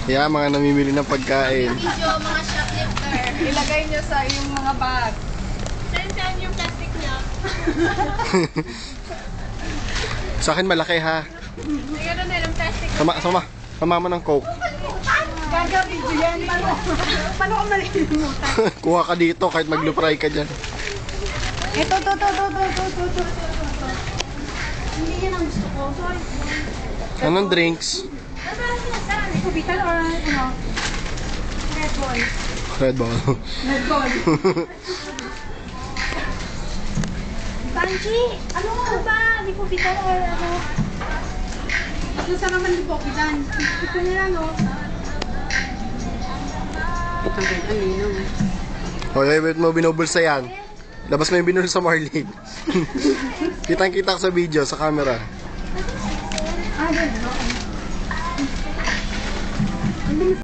Yeah, mga namimili ng pagkain. Video, mga shoplifter. Ilagay nyo sa yung mga bag. Saan yung plastic niya? Sa akin malaki ha. Mayroon na yung plastic. Sama mo ng Coke. Gagabi ko yan. Paano ko malilimutan? Kuha ka dito kahit maglupray ka dyan. Ito. Hindi yan ang gusto ko. Sorry. Anong drinks? Kubitan or ano? Red Bull. Red Bull. Red Bull. Banji! Ano ba? Di kubitan or ano? Ano sa naman di kubitan? Ito nila no? Hoy, wait mo binubulsa yan. Labas mo yung binulsa sa Marlene. Kitang-kita ko sa video, sa camera. Ah,